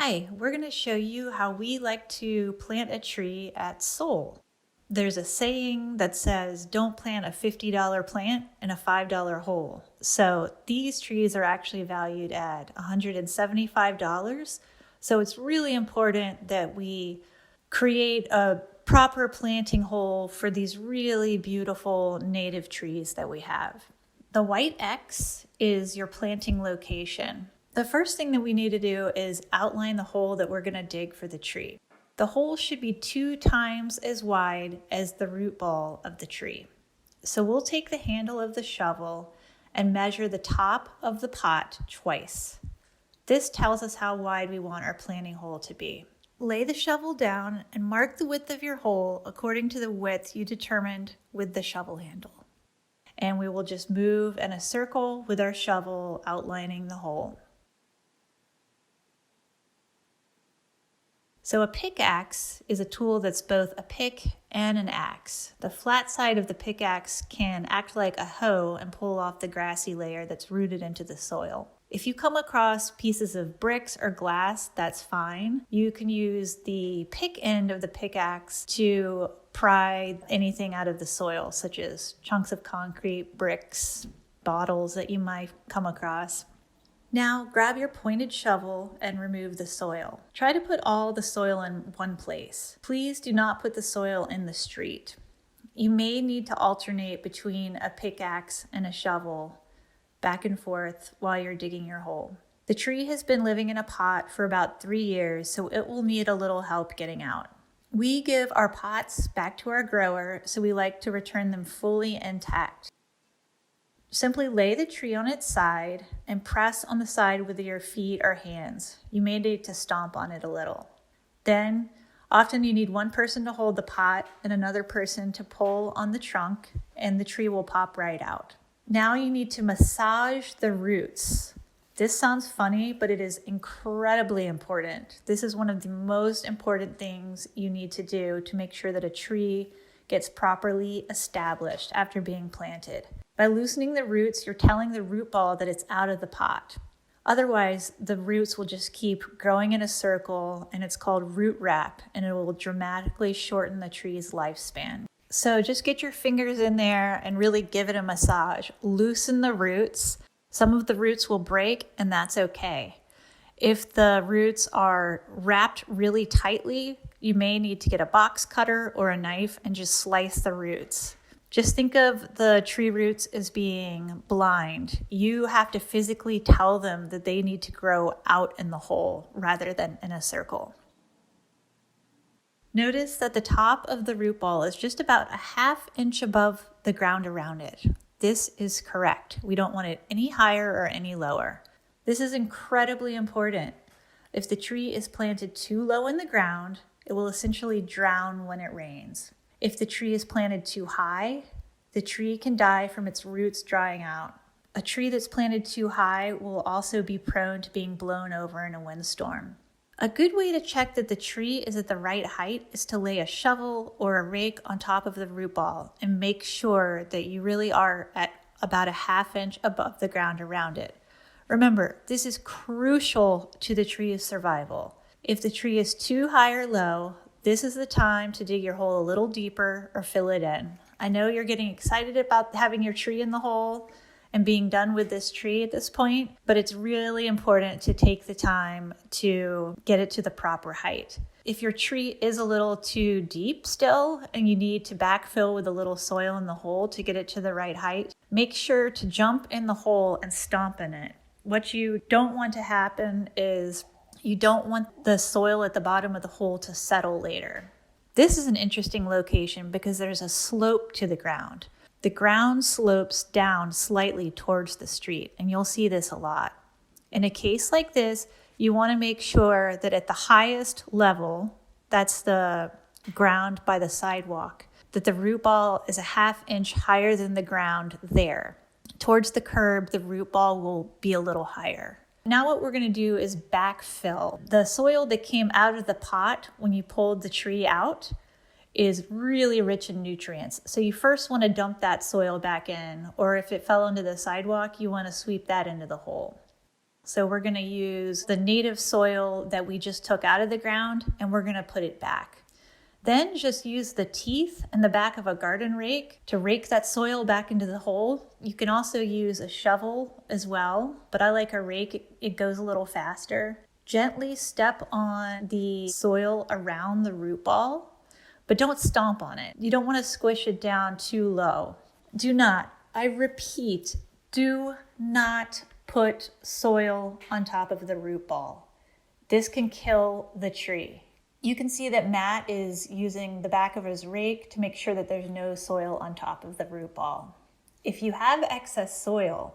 Hi, we're going to show you how we like to plant a tree at Soul. There's a saying that says, don't plant a $50 plant in a $5 hole. So these trees are actually valued at $175. So it's really important that we create a proper planting hole for these really beautiful native trees that we have. The white X is your planting location. The first thing that we need to do is outline the hole that we're going to dig for the tree. The hole should be 2 times as wide as the root ball of the tree. So we'll take the handle of the shovel and measure the top of the pot twice. This tells us how wide we want our planting hole to be. Lay the shovel down and mark the width of your hole according to the width you determined with the shovel handle. And we will just move in a circle with our shovel outlining the hole. So a pickaxe is a tool that's both a pick and an axe. The flat side of the pickaxe can act like a hoe and pull off the grassy layer that's rooted into the soil. If you come across pieces of bricks or glass, that's fine. You can use the pick end of the pickaxe to pry anything out of the soil, such as chunks of concrete, bricks, bottles that you might come across. Now grab your pointed shovel and remove the soil. Try to put all the soil in one place. Please do not put the soil in the street. You may need to alternate between a pickaxe and a shovel back and forth while you're digging your hole. The tree has been living in a pot for about 3 years, so it will need a little help getting out. We give our pots back to our grower, so we like to return them fully intact. Simply lay the tree on its side and press on the side with your feet or hands. You may need to stomp on it a little. Then, often you need one person to hold the pot and another person to pull on the trunk, and the tree will pop right out. Now you need to massage the roots. This sounds funny, but it is incredibly important. This is one of the most important things you need to do to make sure that a tree gets properly established after being planted. By loosening the roots, you're telling the root ball that it's out of the pot. Otherwise, the roots will just keep growing in a circle, and it's called root wrap, and it will dramatically shorten the tree's lifespan. So just get your fingers in there and really give it a massage. Loosen the roots. Some of the roots will break, and that's okay. If the roots are wrapped really tightly, you may need to get a box cutter or a knife and just slice the roots. Just think of the tree roots as being blind. You have to physically tell them that they need to grow out in the hole rather than in a circle. Notice that the top of the root ball is just about a ½ inch above the ground around it. This is correct. We don't want it any higher or any lower. This is incredibly important. If the tree is planted too low in the ground, it will essentially drown when it rains. If the tree is planted too high, the tree can die from its roots drying out. A tree that's planted too high will also be prone to being blown over in a windstorm. A good way to check that the tree is at the right height is to lay a shovel or a rake on top of the root ball and make sure that you really are at about a ½ inch above the ground around it. Remember, this is crucial to the tree's survival. If the tree is too high or low, this is the time to dig your hole a little deeper or fill it in. I know you're getting excited about having your tree in the hole and being done with this tree at this point, but it's really important to take the time to get it to the proper height. If your tree is a little too deep still and you need to backfill with a little soil in the hole to get it to the right height, make sure to jump in the hole and stomp in it. What you don't want to happen is you don't want the soil at the bottom of the hole to settle later. This is an interesting location because there's a slope to the ground. The ground slopes down slightly towards the street, and you'll see this a lot. In a case like this, you want to make sure that at the highest level, that's the ground by the sidewalk, that the root ball is a ½ inch higher than the ground there. Towards the curb, the root ball will be a little higher. Now what we're going to do is backfill. The soil that came out of the pot when you pulled the tree out is really rich in nutrients. So you first want to dump that soil back in, or if it fell onto the sidewalk, you want to sweep that into the hole. So we're going to use the native soil that we just took out of the ground and we're going to put it back. Then just use the teeth and the back of a garden rake to rake that soil back into the hole. You can also use a shovel as well, but I like a rake. It goes a little faster. Gently step on the soil around the root ball, but don't stomp on it. You don't want to squish it down too low. Do not, I repeat, do not put soil on top of the root ball. This can kill the tree. You can see that Matt is using the back of his rake to make sure that there's no soil on top of the root ball. If you have excess soil,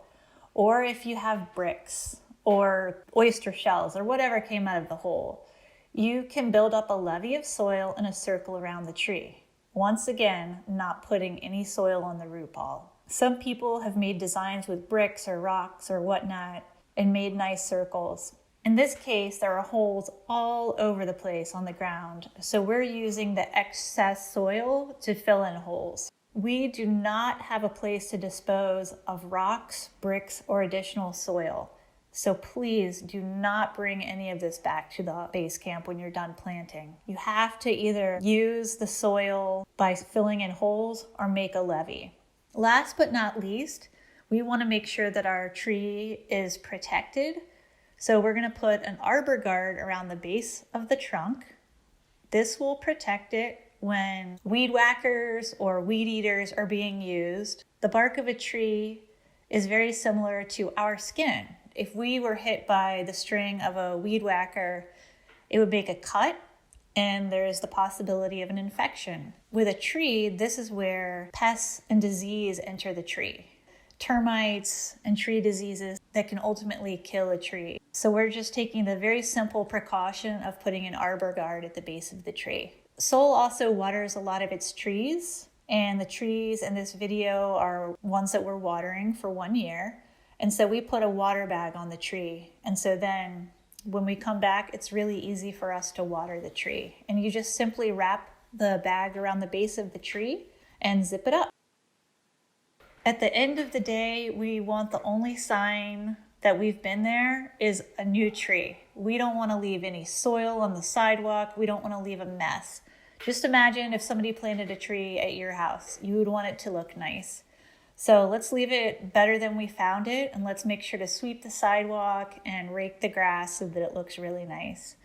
or if you have bricks or oyster shells or whatever came out of the hole, you can build up a levee of soil in a circle around the tree. Once again, not putting any soil on the root ball. Some people have made designs with bricks or rocks or whatnot and made nice circles. In this case, there are holes all over the place on the ground, so we're using the excess soil to fill in holes. We do not have a place to dispose of rocks, bricks, or additional soil. So please do not bring any of this back to the base camp when you're done planting. You have to either use the soil by filling in holes or make a levee. Last but not least, we want to make sure that our tree is protected. So we're going to put an arbor guard around the base of the trunk. This will protect it when weed whackers or weed eaters are being used. The bark of a tree is very similar to our skin. If we were hit by the string of a weed whacker, it would make a cut and there's the possibility of an infection. With a tree, this is where pests and disease enter the tree. Termites and tree diseases that can ultimately kill a tree. So we're just taking the very simple precaution of putting an arbor guard at the base of the tree. Sol also waters a lot of its trees, and the trees in this video are ones that we're watering for 1 year. And so we put a water bag on the tree. And so then when we come back, it's really easy for us to water the tree. And you just simply wrap the bag around the base of the tree and zip it up. At the end of the day, we want the only sign that we've been there is a new tree. We don't want to leave any soil on the sidewalk. We don't want to leave a mess. Just imagine if somebody planted a tree at your house. You would want it to look nice. So let's leave it better than we found it, and let's make sure to sweep the sidewalk and rake the grass so that it looks really nice.